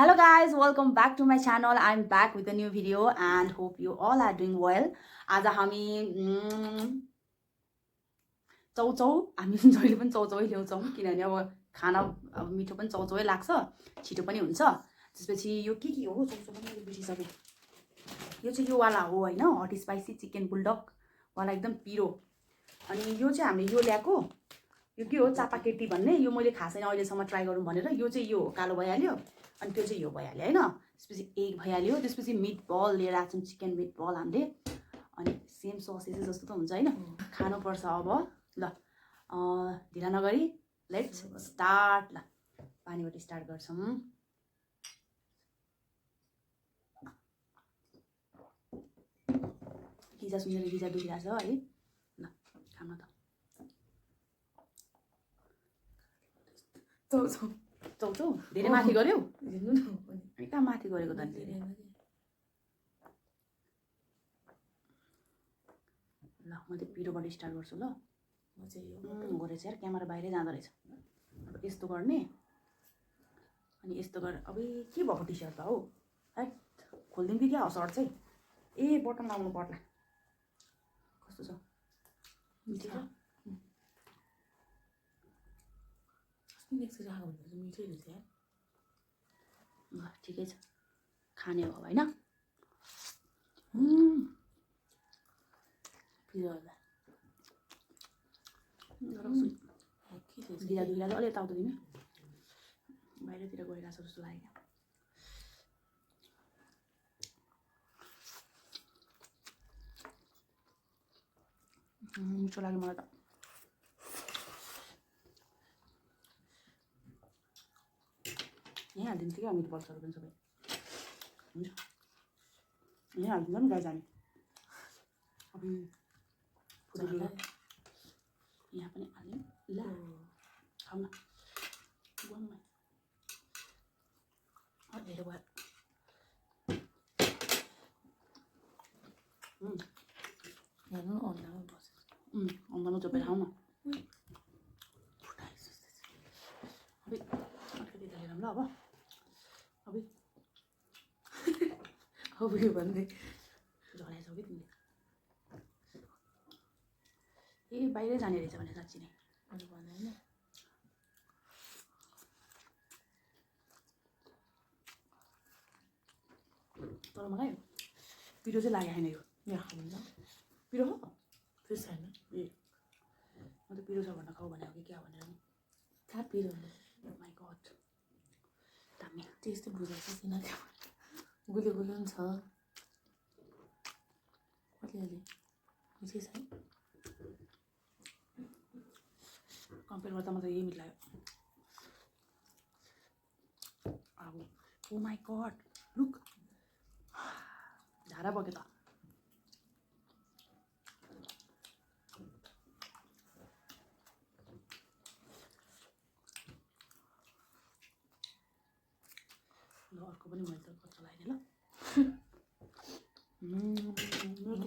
Hello guys, welcome back to my channel. I'm back with a new video and hope you all are doing well. आज हामी चौचौ हामी जहिले पनि चौचौै ल्याउँछौँ किनभने अब खाना अब मिठो पनि चौचौै लाग्छ, छिटो पनि हुन्छ। त्यसपछि यो के हो चौचौ पनि मैले बिर्सिसकेँ। यो चाहिँ यो वाला हो हैन, हट स्पाइसी चिकन बुल्डक वाला एकदम पिरो। अनि यो चाहिँ हामीले यो ल्याएको यो के हो चापाकेटी भन्ने, यो मैले खासै अहिलेसम्म ट्राई गरौँ भनेर। यो चाहिँ यो कालो भइहाल्यो अनि त्यो चाहिँ यो भइहाल्यो हैन। त्यसपछि एग भइहाल्यो, त्यसपछि मिट बल लिएर आएको छौँ, चिकन मिट बल हामीले। अनि सेम ससेज जस्तो त हुन्छ हैन, खानुपर्छ अब। ल ढिला नगरी लेट्स स्टार्ट। ल पानीबाट स्टार्ट गर्छौँ। गिजा सुनेर गिजा दुखिरहेछ है। ल खान त चौचौ चौचौ धेरै माथि गर्यौ अनि कहाँ माथि गरेको त धेरै। ल म त्यो पिरोबाट स्टार्ट गर्छु। ल म चाहिँ यो गरेछ यार, क्यामेरा बाहिरै जाँदो रहेछ। अब यस्तो गर्ने अनि यस्तो गरेर अब के भएको टी सर्ट त हौ है, खोलिदिउँ कि क्या हो सर्ट चाहिँ। ए बटन लाउनु पर्ला, कस्तो छ मिठो छ। मिठै रहेछ यार। ल ठिकै छ, खाने हो होइन। गिरा दुखिरहेको अलि यताउता दिने, बाहिरतिर गइरहेको छ जस्तो लाग्यो। मिठो लाग्यो मलाई त। यहीँ हालिदिन्छ क्या मिट बल्सहरू पनि सबै हुन्छ, यहीँ हालिदिन्छ नि गाई जाने। अब फुटेर यहाँ पनि हाल्यौँ। ल खाऊ न, गनमा धेरै भयो। हेर्नु अन्डामा बसेछ, अन्डामा चोपेर खाऊ न। अब अलिकति लिएर ल। अब अब यो भन्दै झराएछौ कि तिमीले। ए बाहिरै जाने रहेछ भने साँच्ची नै अरू भन्दा होइन। तर मलाई पिरो चाहिँ लाग्यो छैन यो। पिरो हो पिरो छैन ए, म त पिरो छ भनेर खाऊ भने हो कि क्या भनेर नि। कहाँ पिरो माई गड, दामी त्यस्तो बुझाएको छैन क्या। गुलियो गुलियो पनि छ अलिअलि, मिठै छ है। कम्पेयर गर्दा मलाई यही मिठ लाग्यो। अब ओ माई गड लुक, झारा बग्यो त। ल अर्को पनि मैले त कच्चा लाग्यो ल।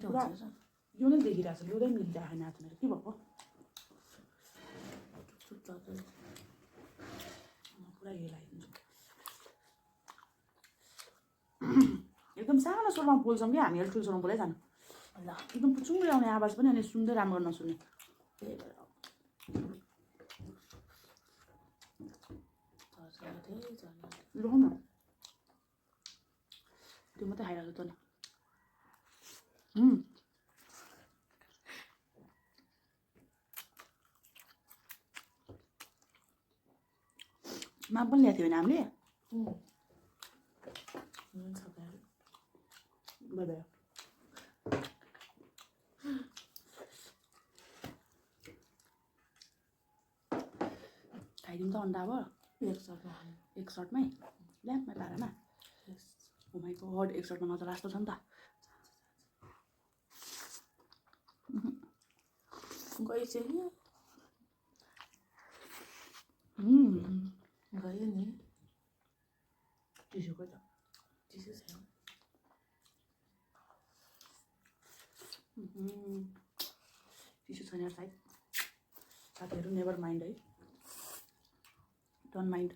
पुरा यो नै देखिरहेको छ, यो नै मिल्दा छैन आज मेरो, के भएको पुरा यो लगाइदिन्छु। एकदम सानो स्वरमा बोल्छौँ कि हामी, अलिक ठुलो स्वरमा बोलै जानु। ल एकदम पुचुङ्गै आउने आवाज पनि अनि सुन्दै राम्रो नसुन्ने, त्यही भएर ल न त्यो मात्रै खाइरहेको त नि। मा पनि ल्याएको थियो भने हामीले भयो। खाइदिउँ त अन्डा अब एक सर्टमै ल्याम्पमा पारामा। ओ माई गड एक सर्टमा मजा लाग्दो छ नि त। गइसक्यो गयो नि। टिस्यु त टिस्यु छैन। टिस्यु छैन सायद, साथीहरू नेभर माइन्ड है, डोन्ट माइन्ड।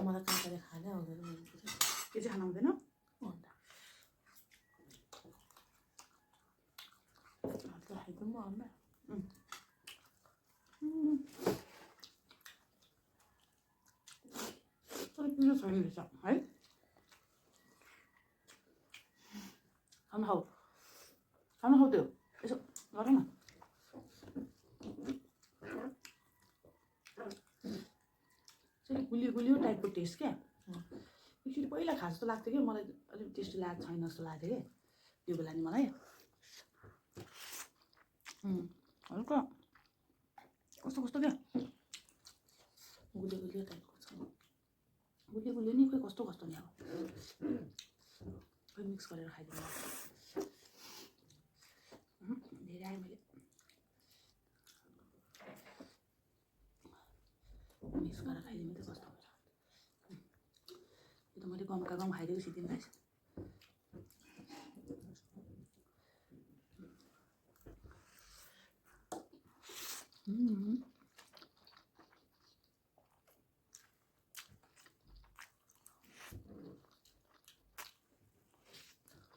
मलाई काँटाले खानै आउँदैन मैले त्यो चाहिँ खान आउँदैन खाइदिउँ म आउँदा पिरो छैन रहेछ है खानु खाऊ त्यो यसो गर न गुलियो गुलियो टाइपको टेस्ट क्या एकचोटि पहिला खा जस्तो लाग्थ्यो कि मलाई अलिक टेस्टी लागेको छैन जस्तो लाग्थ्यो कि त्यो बेला नि मलाई हल्का कस्तो कस्तो क्या गुलियो गुलियो टाइपको छ गुलियो गुलियो नि खोइ कस्तो कस्तो नि अब खोइ मिक्स गरेर खाइदिनु धेरै आयो मैले मिक्स गरेर खाइदिनु त कस्तो हुन्छ यो त मैले गमका गम खाइदिएको सिद्धिनु रहेछ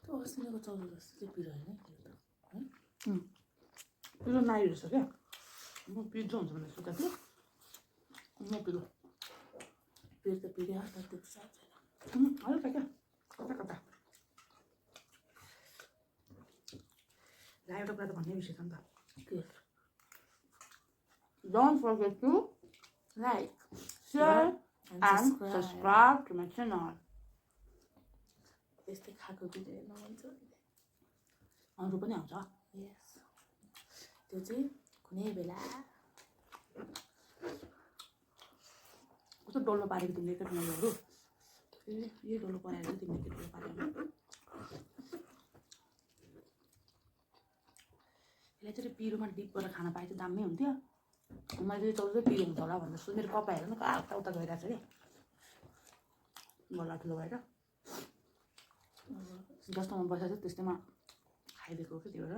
त्यो अस्तिको चौधो जस्तो चाहिँ पिरो होइन त्यो त है पिरो नाइ रहेछ क्या म पिरो हुन्छ भनेर सोचेको थिएँ म पिरो त पिरो तर त्यो साथ छैन हल्का क्या कता कता ला एउटा कुरा त भन्नै बिर्सेछ नि त के Don't forget to like, share, and subscribe to my channel. यस्तै खाएको भिडियो हेर्न मन छ अरू पनि आउँछ यस त्यो चाहिँ कुनै बेला कस्तो डल्लो पारेको तिमीले क्या तिमीहरू यो डल्लो बनाएर चाहिँ तिमीले के डल्लो पारेको यसलाई चाहिँ पिरोमा डिप गरेर खान पाए चाहिँ दामी हुन्थ्यो मैले चाहिँ चल्दै पिरो हुन्छ होला भनेर सोच मेरो कपाल हेर्नु कता उता गइरहेको छ कि गल्ला ठुलो भएर जस्तोमा बसेको छ त्यस्तैमा खाइदिएको कि त्यो भएर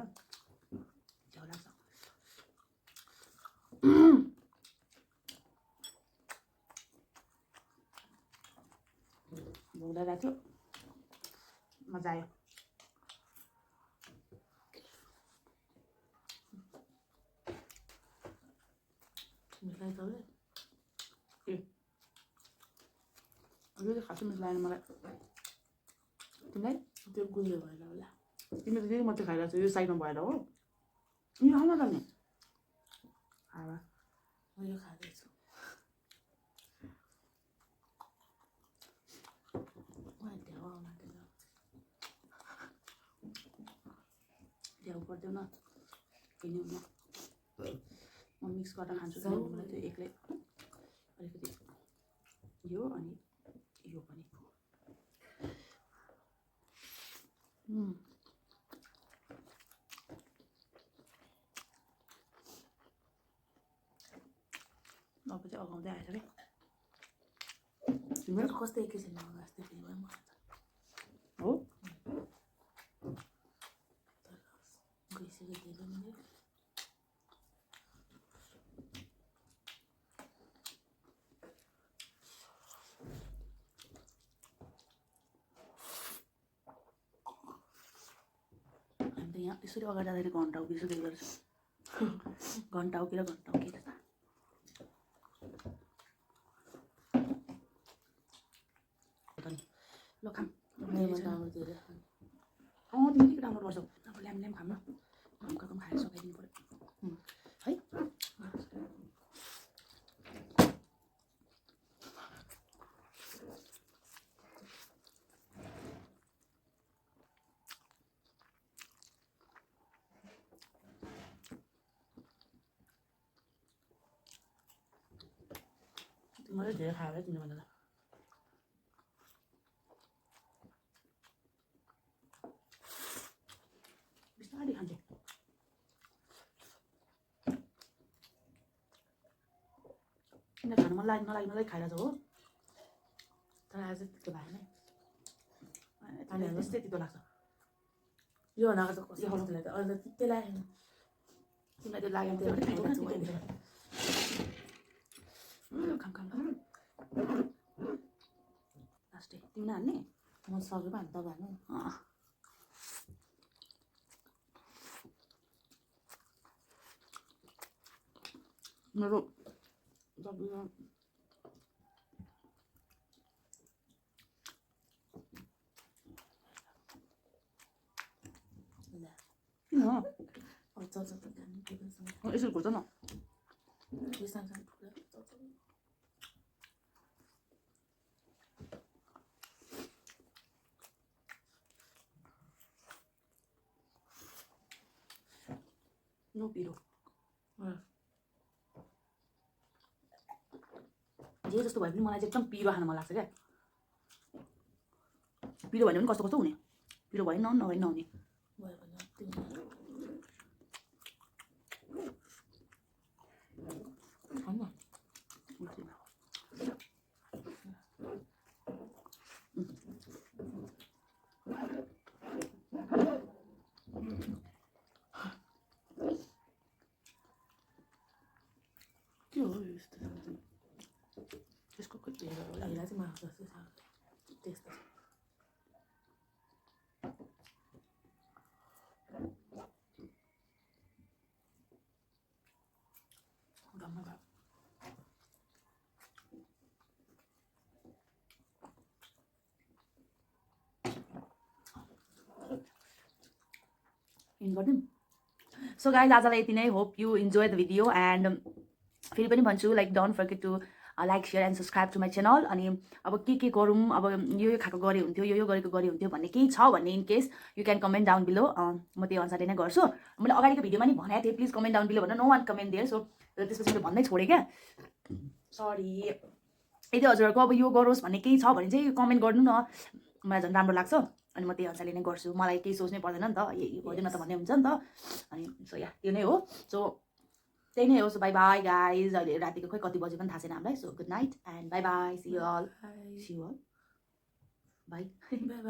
झ्याउ लाग्छ भोग्दा गएको थियो मजा आयो मिठाई चल्दै ए यो चाहिँ खासै मिस लागेन मलाई तिमीलाई त्यो गुलियो भएर होला तिमीले त यही मात्रै खाइरहेको छ यो साइडमा भएर हो यो खान त नि हावा म यो खाँदैछु ढ्याउ पर्दैन केही हुन्न म मिक्स गरेर खान्छु किनभने मलाई त्यो एक्लै अलिकति यो अनि यो पनि अब चाहिँ अगाउँदै आएछ कि तिमीहरू कस्तो एकैछिनमा जस्तै फिल भयो मलाई हो गइसक्यो धेरै मिनट हामी त यहाँ यसरी अगाडि जाँदाखेरि घन्टा उभिसकेको गर्छ घन्टा उकेर घन्टा उकेर ल खाम धेरै तिमी के राम्रो गर्छौ अब ल्याम ल्याम खाम न घमका घम खाएर सकाइदिनु पऱ्यो है तिमीले धेरै खायो है तिमीले भन्दा बिस्तारै खान्छ किन खानु मन नलाग्नलाई खाइरहेको छ हो तर आज त्यस्तो भएन त्यस्तै तितो लाग्छ यो भनेको त कस्तो कस्तो लाग्छ अरू त त्यस्तै लागेन तिमीलाई त्यो लाग्यो त्यो भने खाएर खाइरहेको चाहिँ खाम खाम लास्टै तिमी नहाल्ने म सकेँ भने त भन्नु मेरो सब्जीमा किन चल्छ त खानु के भन्छ यसो खोज्छ न यो सानसानो टुक्रा चल्छ नो पिरो जे जस्तो भए पनि मलाई चाहिँ एकदम पिरो खान मन लाग्छ क्या पिरो भन्यो भने कस्तो कस्तो हुने पिरो भयो नभए नहुने भयो भने के हो यस्तो त्यसको खोइ हेरा चाहिँ माफ जस्तो छ त्यस्तो इन गरिदिउँ सो गाइज आजलाई यति नै hope you enjoy the video and फेरि पनि भन्छु like don't forget to like share and subscribe to my channel अनि अब के गरौँ अब यो खाएको गरे हुन्थ्यो यो गरेको गरे हुन्थ्यो भन्ने केही छ भन्ने in case you can comment down below म त्यो अनुसारले नै गर्छु मैले अगाडिको भिडियोमा नि भनेको थिएँ प्लिज कमेन्ट डाउन बिलो भनेर नो वान कमेन्ट दिएर सो त्यसपछि मैले भन्दै छोडेँ क्या सरी यदि हजुरहरूको अब यो गरोस् भन्ने केही छ भने चाहिँ कमेन्ट गर्नु न मलाई झन् राम्रो लाग्छ अनि म त्यही अनुसारले नै गर्छु मलाई केही सोच्नै पर्दैन नि त यो गर्दैन त भन्ने हुन्छ नि त अनि सो या त्यो नै हो सो त्यही नै हो सो बाई बाई गाइज अहिले रातिको खोइ कति बजे पनि थाहा छैन हामीलाई so good night and bye bye see you all bye bye by